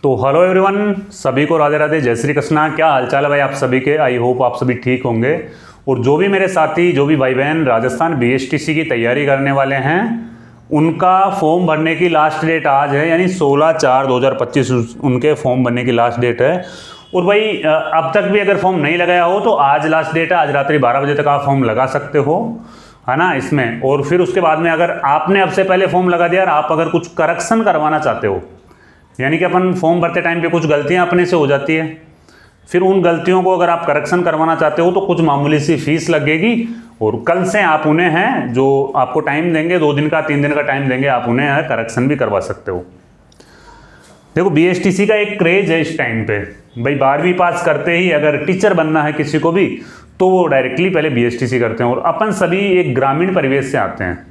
तो hello everyone, सभी को राधे राधे, जय श्री कृष्णा। क्या हालचाल है भाई आप सभी के? आई होप आप सभी ठीक होंगे। और जो भी मेरे साथी, जो भी भाई बहन राजस्थान बीएसटीसी की तैयारी करने वाले हैं, उनका फॉर्म भरने की लास्ट डेट आज है, यानी 16/4/2025 उनके फॉर्म भरने की लास्ट डेट है। और भाई अब तक भी अगर फॉर्म नहीं लगाया हो तो आज लास्ट डेट है, आज रात्रि 12 बजे तक आप फॉर्म लगा सकते हो, है ना इसमें। और फिर उसके बाद में अगर आपने अब से पहले फॉर्म लगा दिया और आप अगर कुछ करेक्शन करवाना चाहते हो, यानी कि अपन फॉर्म भरते टाइम पे कुछ गलतियां अपने से हो जाती है, फिर उन गलतियों को अगर आप करेक्शन करवाना चाहते हो तो कुछ मामूली सी फीस लगेगी। और कल से आप उन्हें हैं जो आपको टाइम देंगे, 2 दिन का 3 दिन का टाइम देंगे, आप उन्हें है करेक्शन भी करवा सकते हो। देखो बीएसटीसी का एक क्रेज है इस टाइम पे भाई, 12वीं पास करते ही अगर टीचर बनना है किसी को भी तो वो डायरेक्टली पहले बीएसटीसी करते हैं। और अपन सभी एक ग्रामीण परिवेश से आते हैं,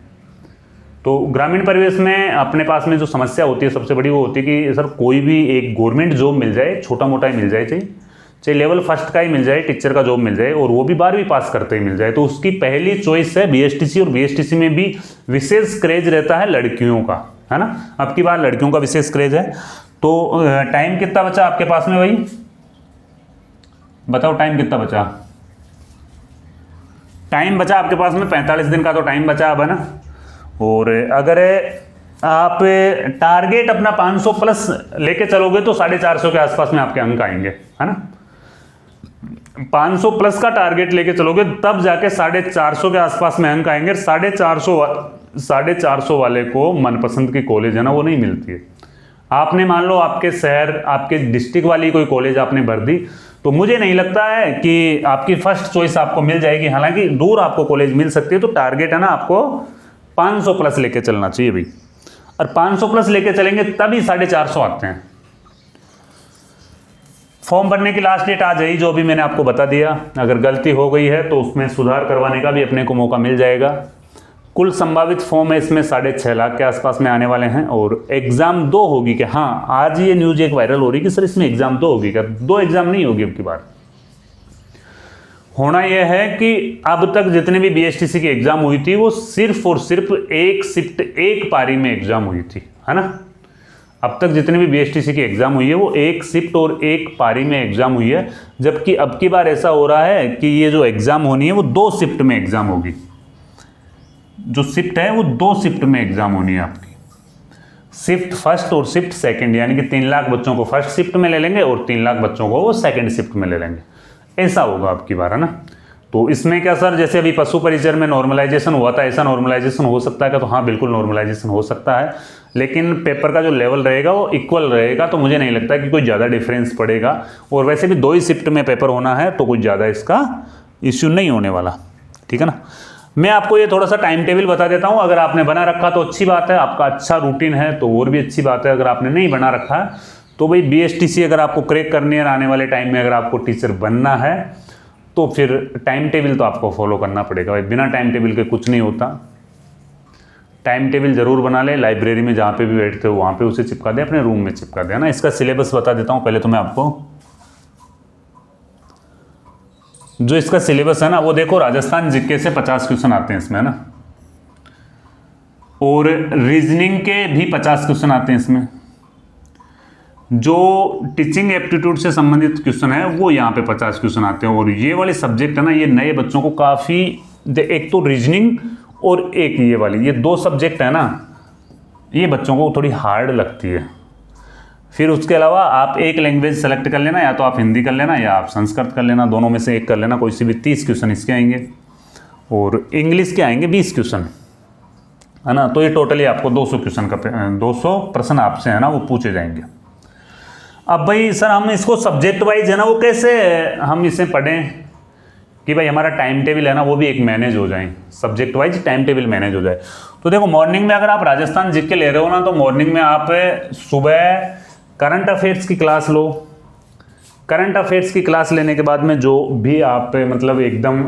तो ग्रामीण परिवेश में अपने पास में जो समस्या होती है सबसे बड़ी वो होती है कि सर कोई भी एक गवर्नमेंट जॉब मिल जाए, छोटा मोटा ही मिल जाए, चाहे लेवल फर्स्ट का ही मिल जाए, टीचर का जॉब मिल जाए, और वो भी 12वीं पास करते ही मिल जाए, तो उसकी पहली चॉइस है बीएसटीसी। और बीएसटीसी में भी विशेष क्रेज रहता है लड़कियों का, है ना। अब की बार लड़कियों का विशेष क्रेज है। तो टाइम कितना बचा आपके पास में भाई, बताओ टाइम कितना बचा? टाइम बचा आपके पास में 45 दिन का तो टाइम बचा अब, है ना। और अगर आप टारगेट अपना 500 प्लस लेके चलोगे तो 450 के आसपास में आपके अंक आएंगे, है ना। 500 प्लस का टारगेट लेके चलोगे तब जाके 450 के आसपास में अंक आएंगे। 450 वाले को मनपसंद की कॉलेज है ना वो नहीं मिलती है। आपने मान लो आपके शहर, आपके डिस्ट्रिक्ट वाली कोई कॉलेज आपने भर दी, तो मुझे नहीं लगता है कि आपकी फर्स्ट चॉइस आपको मिल जाएगी। हालांकि दूर आपको कॉलेज मिल सकती है, तो टारगेट है ना आपको 500 प्लस लेके चलना चाहिए भाई। और 500 प्लस लेके चलेंगे तभी 450 आते हैं। फॉर्म भरने की लास्ट डेट आ जाएगी, जो भी मैंने आपको बता दिया। अगर गलती हो गई है तो उसमें सुधार करवाने का भी अपने को मौका मिल जाएगा। कुल संभावित फॉर्म है इसमें 6.5 लाख के आसपास में आने वाले हैं। और एग्जाम 2 होगी क्या? हाँ, आज ये न्यूज एक वायरल हो रही कि सर इसमें एग्जाम 2 होगी क्या? 2 एग्जाम नहीं होगी अब की बार। होना यह है कि अब तक जितने भी बीएसटीसी की एग्जाम हुई थी वो सिर्फ और सिर्फ एक शिफ्ट, एक पारी में एग्जाम हुई थी, है ना। अब तक जितने भी बीएसटीसी की एग्जाम हुई है वो एक शिफ्ट और एक पारी में एग्जाम हुई है। जबकि अब की बार ऐसा हो रहा है कि ये जो एग्जाम होनी है वो 2 शिफ्ट में एग्जाम होगी। जो शिफ्ट है वो 2 शिफ्ट में एग्जाम होनी है आपकी, शिफ्ट फर्स्ट और शिफ्ट सेकंड, यानी कि 3 लाख बच्चों को फर्स्ट शिफ्ट में ले लेंगे और 3 लाख बच्चों को वो सेकंड शिफ्ट में ले लेंगे। ऐसा होगा आपकी बार, है ना। तो इसमें क्या सर, जैसे अभी पशु परिचर में नॉर्मलाइजेशन हुआ था, ऐसा नॉर्मलाइजेशन हो सकता है क्या? तो हाँ, बिल्कुल नॉर्मलाइजेशन हो सकता है, लेकिन पेपर का जो लेवल रहेगा वो इक्वल रहेगा। तो मुझे नहीं लगता कि कोई ज़्यादा डिफरेंस पड़ेगा। और वैसे भी 2 ही शिफ्ट में पेपर होना है, तो कुछ ज़्यादा इसका इश्यू नहीं होने वाला, ठीक है ना। मैं आपको ये थोड़ा सा टाइम टेबल बता देता हूँ। अगर आपने बना रखा तो अच्छी बात है, आपका अच्छा रूटीन है तो और भी अच्छी बात है। अगर आपने नहीं बना रखा है तो भाई बीएसटीसी अगर आपको क्रैक करनी है, आने वाले टाइम में अगर आपको टीचर बनना है तो फिर टाइम टेबल तो आपको फॉलो करना पड़ेगा भाई। बिना टाइम टेबल के कुछ नहीं होता। टाइम टेबल जरूर बना ले, लाइब्रेरी में जहाँ पे भी बैठते हो वहाँ पे उसे चिपका दे, अपने रूम में चिपका दे, है ना। इसका सिलेबस बता देता हूँ पहले तो मैं आपको। जो इसका सिलेबस है ना वो देखो, राजस्थान जीके से 50 क्वेश्चन आते हैं इसमें, है ना। और रीजनिंग के भी 50 क्वेश्चन आते हैं इसमें। जो टीचिंग एप्टीट्यूड से संबंधित क्वेश्चन है वो यहाँ पे 50 क्वेश्चन आते हैं। और ये वाले सब्जेक्ट है ना, ये नए बच्चों को काफ़ी, एक तो रीजनिंग और एक ये वाली, ये 2 सब्जेक्ट है ना, ये बच्चों को थोड़ी हार्ड लगती है। फिर उसके अलावा आप एक लैंग्वेज सेलेक्ट कर लेना, या तो आप हिंदी कर लेना या आप संस्कृत कर लेना, दोनों में से एक कर लेना, कोई सी भी। 30 क्वेश्चन इसके आएंगे और इंग्लिश के आएंगे 20 क्वेश्चन, है ना। तो ये टोटली आपको 200 क्वेश्चन का 200 प्रश्न आपसे है ना वो पूछे जाएंगे। अब भाई सर हम इसको सब्जेक्ट वाइज है ना वो कैसे हम इसे पढ़ें कि भाई हमारा टाइम टेबल है ना वो भी एक मैनेज हो जाए, subject wise time table manage हो जाए। तो देखो मॉर्निंग में अगर आप राजस्थान जीके ले रहे हो ना, तो मॉर्निंग में आप सुबह करंट अफेयर्स की क्लास लो। करंट अफेयर्स की क्लास लेने के बाद में जो भी आप मतलब एकदम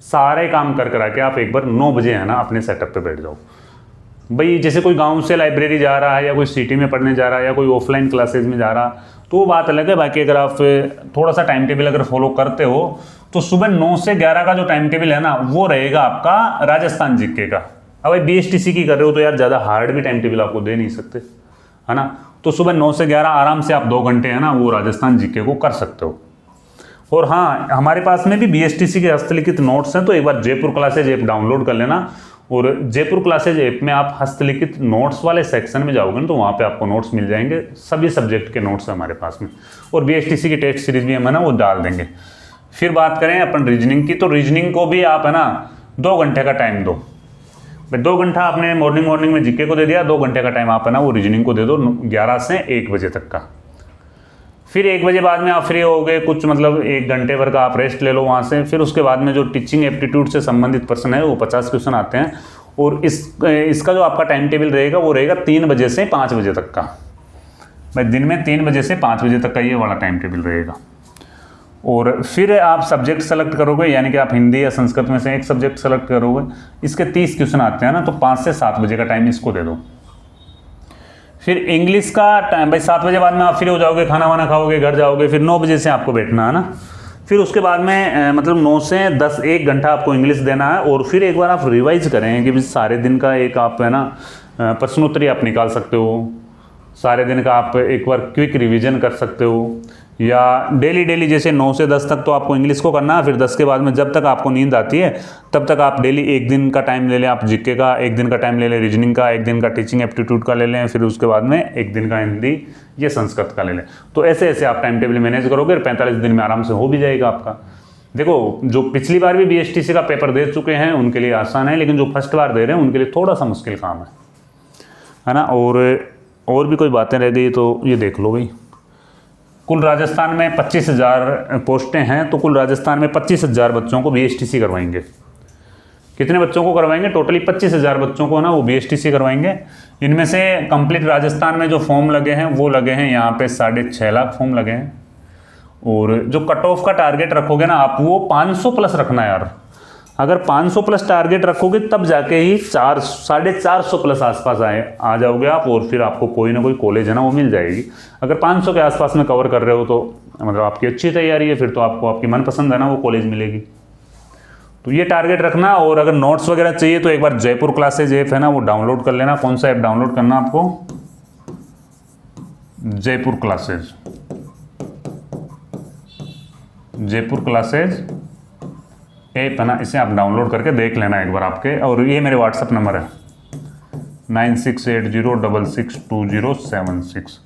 सारे काम कर करा के आप एक बार 9 बजे है ना अपने सेटअप पे बैठ जाओ। भाई जैसे कोई गांव से लाइब्रेरी जा रहा है या कोई सिटी में पढ़ने जा रहा है या कोई ऑफलाइन क्लासेज में जा रहा, तो वो बात अलग है। बाकी अगर आप थोड़ा सा टाइम टेबल अगर फॉलो करते हो तो सुबह 9 से 11 का जो टाइम टेबल है ना वो रहेगा आपका राजस्थान जीके का। अब भाई बीएसटीसी की कर रहे हो तो यार ज़्यादा हार्ड भी टाइम टेबल आपको दे नहीं सकते, है ना। तो सुबह 9 से 11 आराम से आप 2 घंटे है ना वो राजस्थान जीके को कर सकते हो। और हाँ, हमारे पास में भी BSTC के हस्तलिखित नोट्स हैं, तो एक बार जयपुर क्लासेज ऐप डाउनलोड कर लेना। और जयपुर क्लासेज ऐप में आप हस्तलिखित नोट्स वाले सेक्शन में जाओगे ना, तो वहाँ पे आपको नोट्स मिल जाएंगे, सभी सब्जेक्ट के नोट्स हैं हमारे पास में। और BSTC की टेस्ट सीरीज भी हम है ना वो डाल देंगे। फिर बात करें अपन रीजनिंग की, तो रीजनिंग को भी आप है ना 2 घंटे का टाइम दो। 2 घंटा आपने मॉर्निंग में जीके को दे दिया, 2 घंटे का टाइम आप है ना वो रीजनिंग को दे दो 11 से 1 बजे तक का। फिर 1 बजे बाद में आप फ्री हो गए, कुछ मतलब 1 घंटे भर का आप रेस्ट ले लो वहाँ से। फिर उसके बाद में जो टीचिंग एप्टीट्यूड से संबंधित प्रश्न है वो 50 क्वेश्चन आते हैं। और इसका जो आपका टाइम टेबल रहेगा वो रहेगा 3 बजे से 5 बजे तक का। भाई दिन में 3 बजे से 5 बजे तक का ये वाला टाइम टेबल रहेगा। और फिर आप सब्जेक्ट सेलेक्ट करोगे, यानी कि आप हिंदी या संस्कृत में से एक सब्जेक्ट सेलेक्ट करोगे। इसके 30 क्वेश्चन आते हैं ना, तो 5 से 7 बजे का टाइम इसको दे दो। फिर इंग्लिश का टाइम भाई 7 बजे बाद में आप फ्री हो जाओगे, खाना वाना खाओगे, घर जाओगे। फिर 9 बजे से आपको बैठना है ना। फिर उसके बाद में मतलब 9 से 10 1 घंटा आपको इंग्लिश देना है। और फिर एक बार आप रिवाइज करें कि सारे दिन का एक आप है ना प्रश्नोत्तरी आप निकाल सकते हो, सारे दिन का आप एक बार क्विक रिवीजन कर सकते हो। या डेली जैसे 9 से 10 तक तो आपको इंग्लिश को करना है। फिर 10 के बाद में जब तक आपको नींद आती है तब तक आप डेली 1 दिन का टाइम ले लें, आप जीके का 1 दिन का टाइम ले लें, रीजनिंग का 1 दिन का, टीचिंग एप्टीट्यूड का ले लें, फिर उसके बाद में 1 दिन का हिंदी या संस्कृत का ले लें। तो ऐसे ऐसे आप टाइम टेबल मैनेज करोगे, 45 दिन में आराम से हो भी जाएगा आपका। देखो, जो पिछली बार भी BSTC का पेपर दे चुके हैं उनके लिए आसान है, लेकिन जो फर्स्ट बार दे रहे हैं उनके लिए थोड़ा सा मुश्किल काम है ना। और भी कोई बातें रह गई तो ये देख लो भाई। कुल राजस्थान में 25,000 पोस्टें हैं, तो कुल राजस्थान में 25,000 बच्चों को BSTC करवाएंगे। कितने बच्चों को करवाएंगे? टोटली 25,000 बच्चों को ना वो BSTC करवाएंगे। इनमें से कंप्लीट राजस्थान में जो फॉर्म लगे हैं वो लगे हैं यहाँ पे 6.5 लाख फॉर्म लगे हैं। और जो कट ऑफ का टारगेट रखोगे ना आप, वो 500 प्लस रखना यार। अगर 500 प्लस टारगेट रखोगे तब जाके ही 450 प्लस आसपास आ जाओगे आप। और फिर आपको कोई ना कोई कॉलेज है ना वो मिल जाएगी। अगर 500 के आसपास में कवर कर रहे हो तो मतलब आपकी अच्छी तैयारी है, फिर तो आपको आपकी मनपसंद है ना वो कॉलेज मिलेगी। तो ये टारगेट रखना। और अगर नोट्स वगैरह चाहिए तो एक बार जयपुर क्लासेज ऐप है ना वो डाउनलोड कर लेना। कौन सा ऐप डाउनलोड करना आपको? जयपुर क्लासेज ऐप है ना, इसे आप डाउनलोड करके देख लेना एक बार आपके। और ये मेरे व्हाट्सअप नंबर है 9680662076।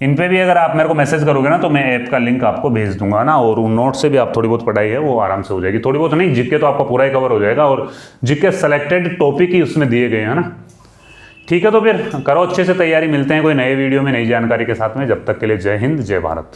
इन पे भी अगर आप मेरे को मैसेज करोगे ना तो मैं ऐप का लिंक आपको भेज दूंगा ना। और उन नोट से भी आप थोड़ी बहुत पढ़ाई है वो आराम से हो जाएगी। थोड़ी बहुत नहीं, जीके तो आपका पूरा ही कवर हो जाएगा। और जीके सेलेक्टेड टॉपिक ही उसमें दिए गए हैं ना। ठीक है, तो फिर करो अच्छे से तैयारी। मिलते हैं कोई नए वीडियो में नई जानकारी के साथ में। जब तक के लिए जय हिंद, जय भारत।